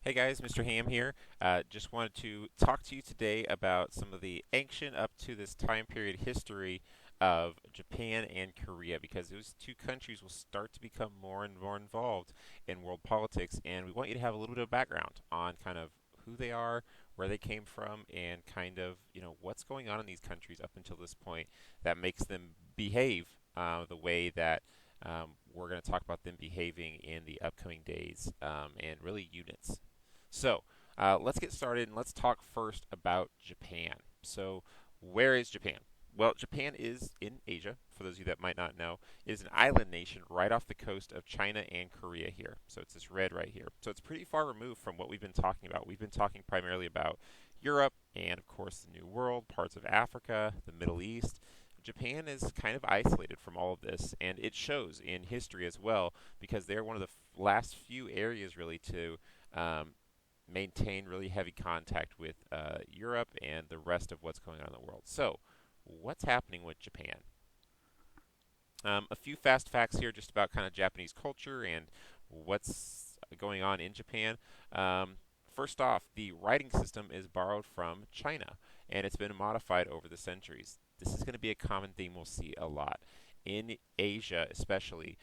Hey guys, Mr. Ham here. Just wanted to talk to you today about some of the ancient up to this time period history of Japan and Korea because those two countries will start to become more and more involved in world politics, and we want you to have a little bit of background on kind of who they are, where they came from, and kind of what's going on in these countries up until this point that makes them behave the way that we're going to talk about them behaving in the upcoming days and really units. So let's get started and let's talk first about Japan. So, where is Japan? Well, Japan is in Asia, for those of you that might not know. It is an island nation right off the coast of China and Korea here. So it's this red right here. So it's pretty far removed from what we've been talking about. We've been talking primarily about Europe and, of course, the New World, parts of Africa, the Middle East. Japan is kind of isolated from all of this, and it shows in history as well because they're one of the last few areas really to um, maintain really heavy contact with Europe and the rest of what's going on in the world. So, what's happening with Japan? A few fast facts here just about kind of Japanese culture and what's going on in Japan. First off, the writing system is borrowed from China and it's been modified over the centuries. This is going to be a common theme we'll see a lot. In Asia, especially,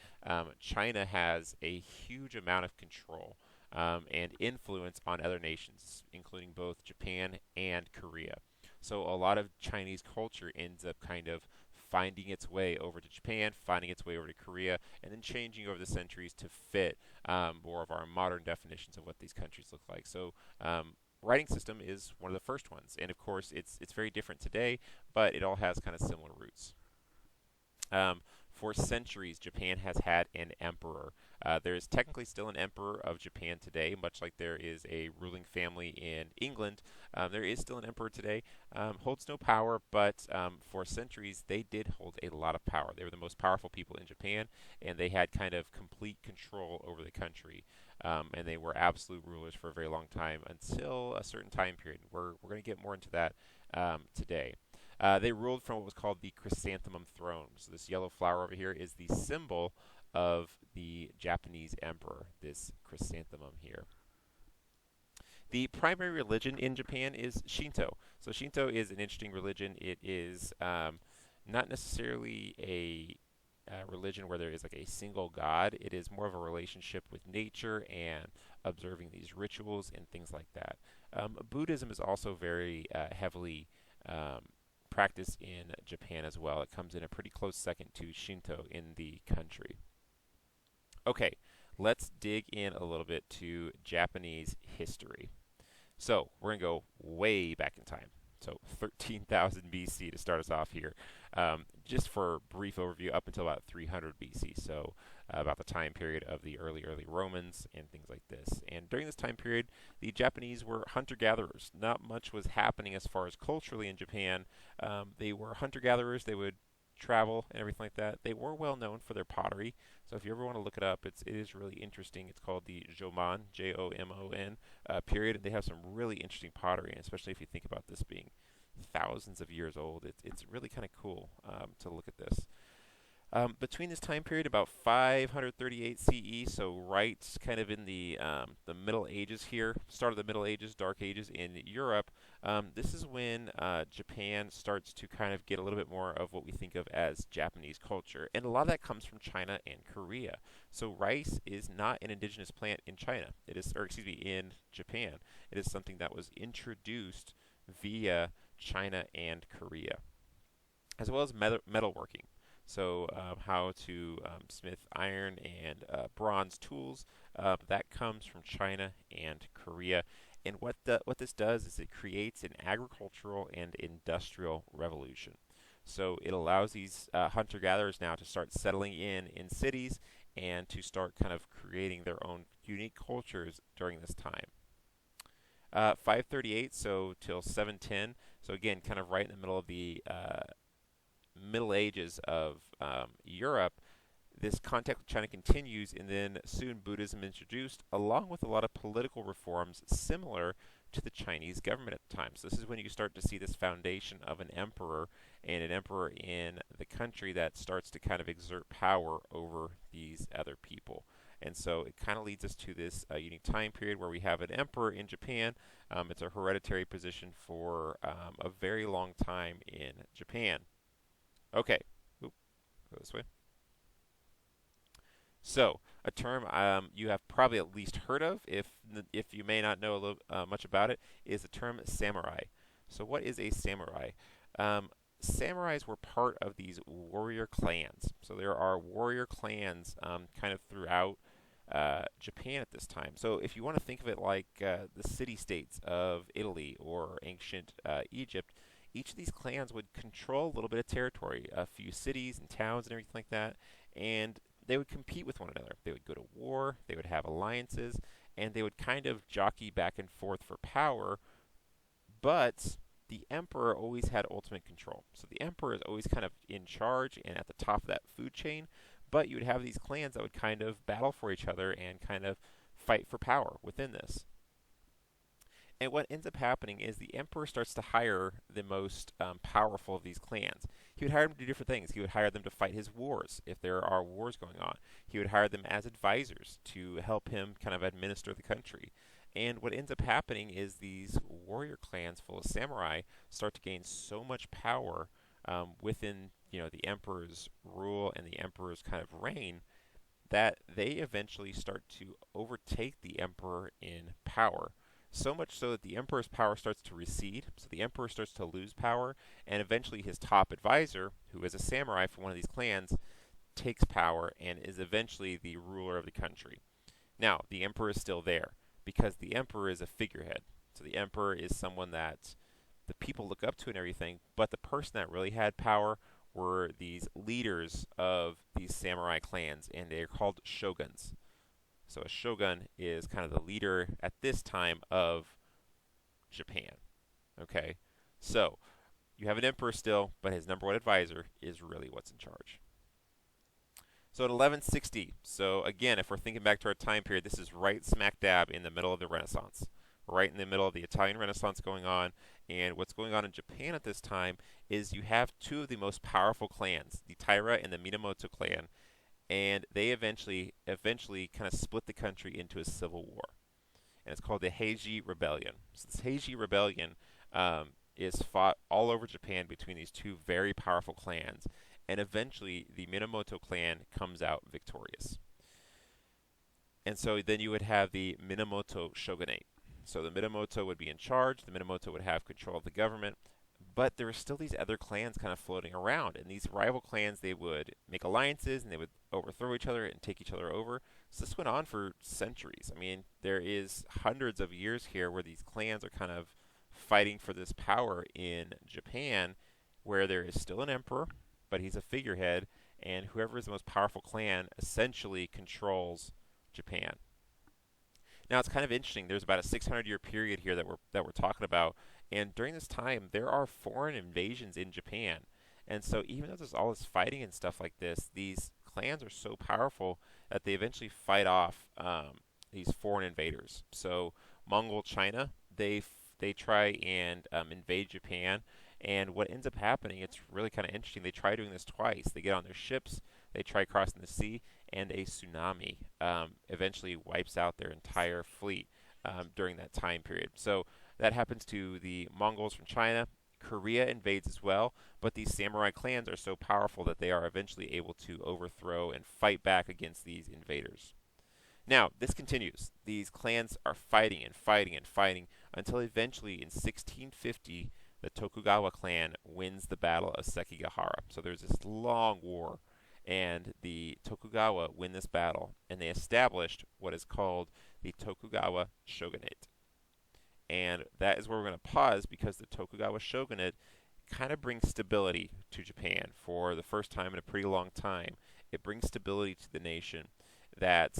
China has a huge amount of control and influence on other nations, including both Japan and Korea. So a lot of Chinese culture ends up kind of finding its way over to Japan, finding its way over to Korea, and then changing over the centuries to fit more of our modern definitions of what these countries look like. So writing system is one of the first ones, and of course it's very different today, but it all has kind of similar roots. For centuries, Japan has had an emperor. There is technically still an emperor of Japan today, much like there is a ruling family in England. There is still an emperor today. Holds no power, but for centuries, they did hold a lot of power. They were the most powerful people in Japan, and they had kind of complete control over the country. And they were absolute rulers for a very long time until a certain time period. We're going to get more into that today. They ruled from what was called the chrysanthemum throne. So this yellow flower over here is the symbol of the Japanese emperor, this chrysanthemum here. The primary religion in Japan is Shinto. So Shinto is an interesting religion. It is not necessarily a religion where there is like a single god. It is more of a relationship with nature and observing these rituals and things like that. Buddhism is also very heavily practiced in Japan as well. It comes in a pretty close second to Shinto in the country. Okay, let's dig in a little bit to Japanese history. So we're going to go way back in time. So 13,000 BC to start us off here. Just for a brief overview, up until about 300 BC. So about the time period of the early Romans and things like this. And during this time period, the Japanese were hunter-gatherers. Not much was happening as far as culturally in Japan. They were hunter-gatherers. They would travel and everything like that. They were well known for their pottery. So if you ever want to look it up, it is really interesting. It's called the Jomon, Jomon period, and they have some really interesting pottery, and especially if you think about this being thousands of years old, it's really kind of cool to look at this. Between this time period, about 538 CE, so right kind of in the Middle Ages here, start of the Middle Ages, Dark Ages in Europe, this is when Japan starts to kind of get a little bit more of what we think of as Japanese culture. And a lot of that comes from China and Korea. So rice is not an indigenous plant in China. It is, or excuse me, in Japan. It is something that was introduced via China and Korea, as well as metalworking. So how to smith iron and bronze tools, that comes from China and Korea. And what this does is it creates an agricultural and industrial revolution. So it allows these hunter-gatherers now to start settling in cities and to start kind of creating their own unique cultures during this time. 538, so till 710. So again, kind of right in the middle of the Middle Ages of Europe, this contact with China continues, and then soon Buddhism introduced, along with a lot of political reforms similar to the Chinese government at the time. So this is when you start to see this foundation of an emperor and an emperor in the country that starts to kind of exert power over these other people. And so it kind of leads us to this unique time period where we have an emperor in Japan. It's a hereditary position for a very long time in Japan. Okay, oop, go this way. So, a term you have probably at least heard of, if you may not know a little much about it, is the term samurai. So, what is a samurai? Um, Samurais were part of these warrior clans. So, there are warrior clans kind of throughout Japan at this time. So, if you want to think of it like the city-states of Italy or ancient Egypt, each of these clans would control a little bit of territory, a few cities and towns and everything like that, and they would compete with one another. They would go to war, they would have alliances, and they would kind of jockey back and forth for power, but the emperor always had ultimate control. So the emperor is always kind of in charge and at the top of that food chain, but you would have these clans that would kind of battle for each other and kind of fight for power within this. And what ends up happening is the emperor starts to hire the most powerful of these clans. He would hire them to do different things. He would hire them to fight his wars if there are wars going on. He would hire them as advisors to help him kind of administer the country. And what ends up happening is these warrior clans full of samurai start to gain so much power within the emperor's rule and the emperor's kind of reign that they eventually start to overtake the emperor in power. So much so that the emperor's power starts to recede, so the emperor starts to lose power, and eventually his top advisor, who is a samurai from one of these clans, takes power and is eventually the ruler of the country. Now, the emperor is still there because the emperor is a figurehead. So the emperor is someone that the people look up to and everything, but the person that really had power were these leaders of these samurai clans, and they're called shoguns. So a shogun is kind of the leader at this time of Japan. Okay, so you have an emperor still, but his number one advisor is really what's in charge. So in 1160, so again, if we're thinking back to our time period, this is right smack dab in the middle of the Renaissance, right in the middle of the Italian Renaissance going on. And what's going on in Japan at this time is you have two of the most powerful clans, the Taira and the Minamoto clan, and they eventually kind of split the country into a civil war, and it's called the Heiji Rebellion. So this Heiji Rebellion is fought all over Japan between these two very powerful clans, and eventually the Minamoto clan comes out victorious. And so then you would have the Minamoto shogunate. So the Minamoto would be in charge, the Minamoto would have control of the government, but there were still these other clans kind of floating around, and these rival clans, they would make alliances and they would overthrow each other and take each other over. So this went on for centuries. I mean, there is hundreds of years here where these clans are kind of fighting for this power in Japan, where there is still an emperor, but he's a figurehead, and whoever is the most powerful clan essentially controls Japan. Now it's kind of interesting. There's about a 600-year period here that we're talking about, and during this time there are foreign invasions in Japan. And so even though there's all this fighting and stuff like this, these clans are so powerful that they eventually fight off these foreign invaders. So Mongol China, they try and invade Japan, and what ends up happening, it's really kind of interesting. They try doing this twice. They get on their ships, they try crossing the sea, and a tsunami eventually wipes out their entire fleet during that time period. So that happens to the Mongols from China. Korea invades as well, but these samurai clans are so powerful that they are eventually able to overthrow and fight back against these invaders. Now, this continues. These clans are fighting and fighting and fighting until eventually in 1650 the Tokugawa clan wins the Battle of Sekigahara. So there's this long war, and the Tokugawa win this battle, and they established what is called the Tokugawa shogunate. And that is where we're going to pause, because the Tokugawa shogunate kind of brings stability to Japan for the first time in a pretty long time. It brings stability to the nation that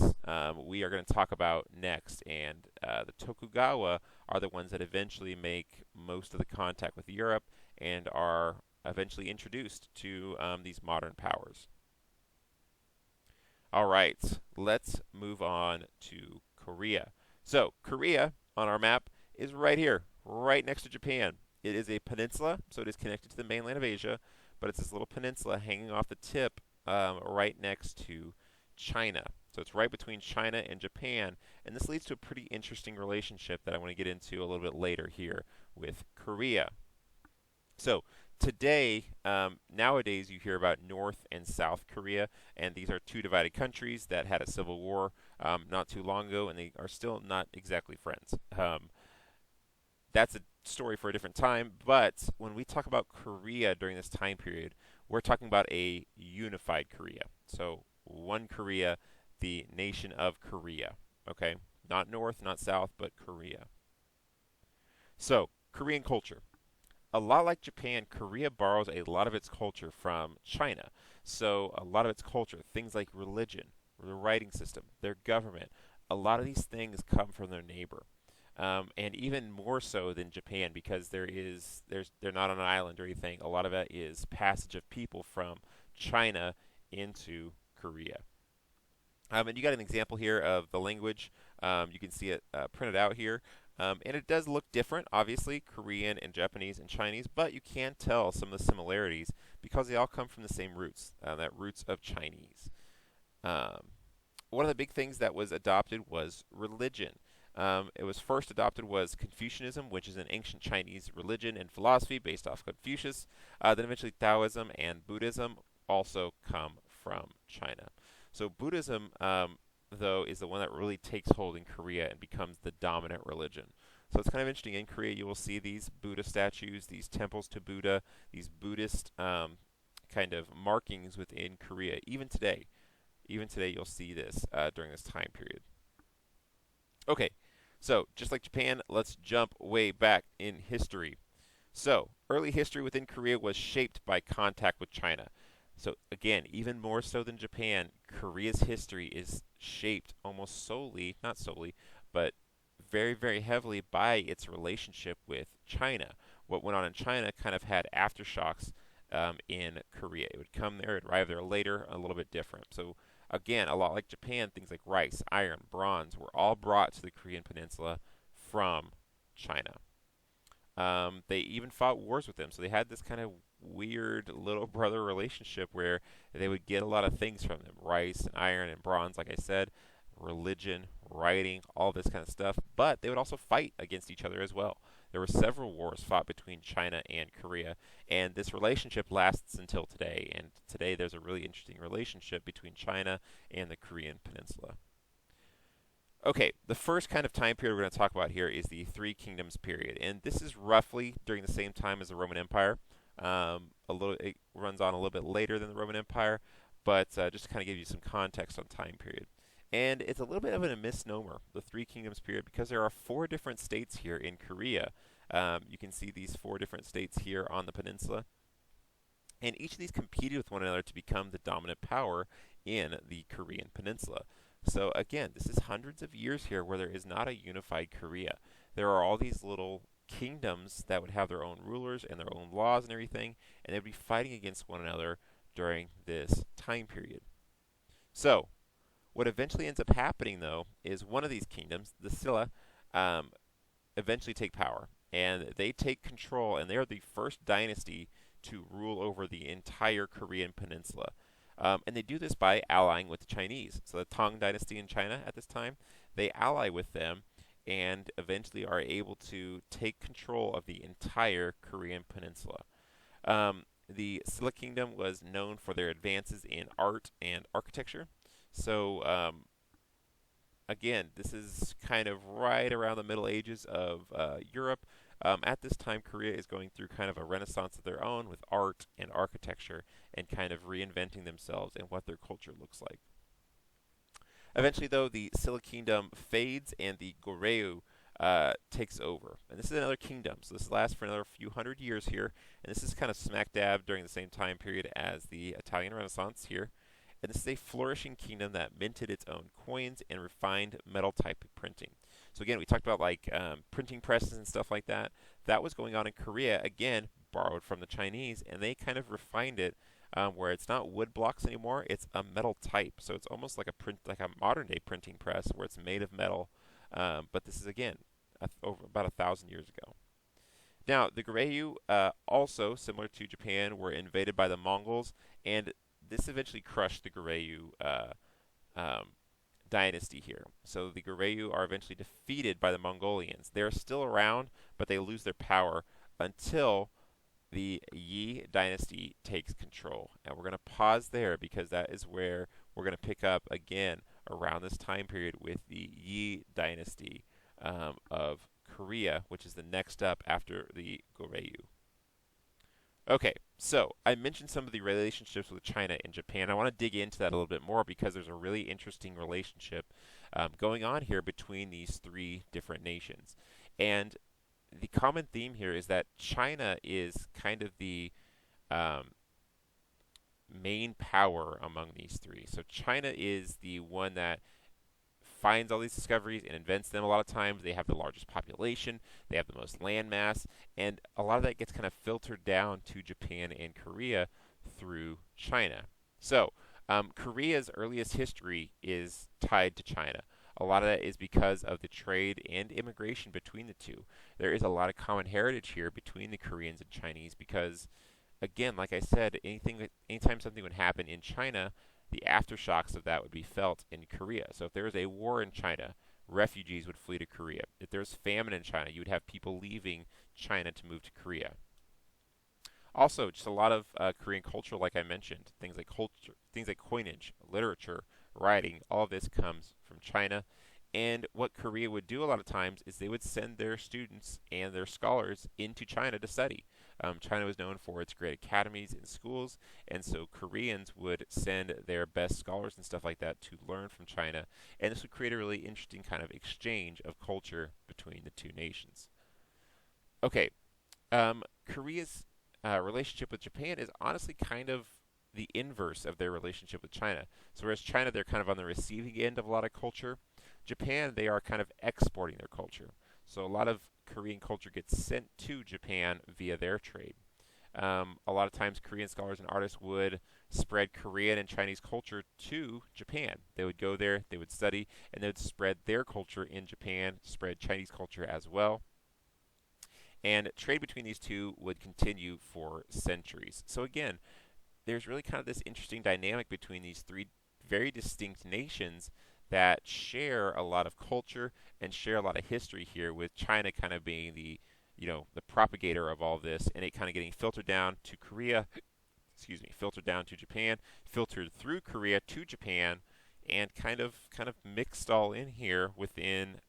we are going to talk about next. And the Tokugawa are the ones that eventually make most of the contact with Europe and are eventually introduced to these modern powers. All right, let's move on to Korea. So Korea on our map is right here, right next to Japan. It is a peninsula, so it is connected to the mainland of Asia, but it's this little peninsula hanging off the tip right next to China. So it's right between China and Japan, and this leads to a pretty interesting relationship that I want to get into a little bit later here with Korea. So today, nowadays, you hear about North and South Korea, and these are two divided countries that had a civil war not too long ago, and they are still not exactly friends. That's a story for a different time, but when we talk about Korea during this time period, we're talking about a unified Korea. So one Korea, the nation of Korea. Okay? Not North, not South, but Korea. So, Korean culture. A lot like Japan, Korea borrows a lot of its culture from China. So, a lot of its culture, things like religion, the writing system, their government, a lot of these things come from their neighbor. And even more so than Japan, because they're not on an island or anything. A lot of it is passage of people from China into Korea. And you got an example here of the language. You can see it printed out here. And it does look different, obviously, Korean and Japanese and Chinese, but you can tell some of the similarities because they all come from the same roots, that roots of Chinese. Um, One of the big things that was adopted was religion. It was first adopted was Confucianism, which is an ancient Chinese religion and philosophy based off Confucius. Then eventually Taoism and Buddhism also come from China. So Buddhism, though, is the one that really takes hold in Korea and becomes the dominant religion. So it's kind of interesting. In Korea, you will see these Buddha statues, these temples to Buddha, these Buddhist kind of markings within Korea, even today. Even today, you'll see this during this time period. Okay, so just like Japan, let's jump way back in history. So, early history within Korea was shaped by contact with China. So, again, even more so than Japan, Korea's history is shaped almost solely, not solely, but very, very heavily by its relationship with China. What went on in China kind of had aftershocks in Korea. It would come there, it would arrive there later, a little bit different. So, again, a lot like Japan, things like rice, iron, bronze were all brought to the Korean peninsula from China. They even fought wars with them, so they had this kind of weird little brother relationship where they would get a lot of things from them: rice, and iron, and bronze, like I said, religion, writing, all this kind of stuff. But they would also fight against each other as well. There were several wars fought between China and Korea, and this relationship lasts until today. And today there's a really interesting relationship between China and the Korean peninsula. Okay, the first kind of time period we're going to talk about here is the Three Kingdoms period, and this is roughly during the same time as the Roman Empire. It runs on a little bit later than the Roman Empire, but just to kind of give you some context on time period. And it's a little bit of a misnomer, the Three Kingdoms period, because there are four different states here in Korea. You can see these four different states here on the peninsula, and each of these competed with one another to become the dominant power in the Korean peninsula. So again, this is hundreds of years here where there is not a unified Korea. There are all these little kingdoms that would have their own rulers and their own laws and everything, and they'd be fighting against one another during this time period. So, what eventually ends up happening, though, is one of these kingdoms, the Silla, um, eventually take power, and they take control, and they are the first dynasty to rule over the entire Korean peninsula. And they do this by allying with the Chinese. So the Tang dynasty in China at this time, they ally with them and eventually are able to take control of the entire Korean peninsula. The Silla Kingdom was known for their advances in art and architecture. So again, this is kind of right around the Middle Ages of Europe. At this time, Korea is going through kind of a renaissance of their own with art and architecture and kind of reinventing themselves and what their culture looks like. Eventually, though, the Silla Kingdom fades and the Goryeo takes over. And this is another kingdom, so this lasts for another few hundred years here. And this is kind of smack dab during the same time period as the Italian Renaissance here. And this is a flourishing kingdom that minted its own coins and refined metal type printing. So again, we talked about like printing presses and stuff like that. That was going on in Korea, again, borrowed from the Chinese, and they kind of refined it where it's not wood blocks anymore, it's a metal type. So it's almost like like a modern day printing press where it's made of metal. But this is again over about 1,000 years ago. Now, the Goryeo, also similar to Japan, were invaded by the Mongols, and this eventually crushed the Goryeo dynasty here. So the Goryeo are eventually defeated by the Mongolians. They're still around, but they lose their power until the Yi dynasty takes control. And we're going to pause there because that is where we're going to pick up again around this time period with the Yi dynasty of Korea, which is the next up after the Goryeo. Okay, so I mentioned some of the relationships with China and Japan. I want to dig into that a little bit more because there's a really interesting relationship going on here between these three different nations. And the common theme here is that China is kind of the um, main power among these three. So China is the one that finds all these discoveries and invents them. A lot of times they have the largest population, they have the most land mass, and a lot of that gets kind of filtered down to Japan and Korea through China. So Korea's earliest history is tied to China. A lot of that is because of the trade and immigration between the two. There is a lot of common heritage here between the Koreans and Chinese because, again, like I said, anytime something would happen in China, the aftershocks of that would be felt in Korea. So if there was a war in China, refugees would flee to Korea. If there was famine in China, you would have people leaving China to move to Korea. Also, just a lot of Korean culture, like I mentioned, things like coinage, literature, writing, all of this comes from China. And what Korea would do a lot of times is they would send their students and their scholars into China to study. China was known for its great academies and schools, and so Koreans would send their best scholars and stuff like that to learn from China, and this would create a really interesting kind of exchange of culture between the two nations. Okay, Korea's relationship with Japan is honestly kind of the inverse of their relationship with China. So whereas China, they're kind of on the receiving end of a lot of culture, Japan, they are kind of exporting their culture. So a lot of Korean culture gets sent to Japan via their trade. A lot of times, Korean scholars and artists would spread Korean and Chinese culture to Japan. They would go there, they would study, and they would spread their culture in Japan, spread Chinese culture as well. And trade between these two would continue for centuries. So again, there's really kind of this interesting dynamic between these three very distinct nations that share a lot of culture and share a lot of history here, with China kind of being the propagator of all this, and it kind of getting filtered down to Korea, excuse me, filtered down to Japan, filtered through Korea to Japan, and kind of mixed all in here within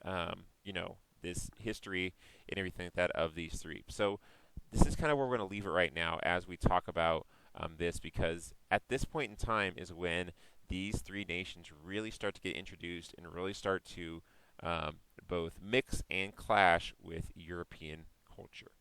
this history and everything like that of these three. So this is kind of where we're going to leave it right now as we talk about this, because at this point in time is when these three nations really start to get introduced and really start to both mix and clash with European culture.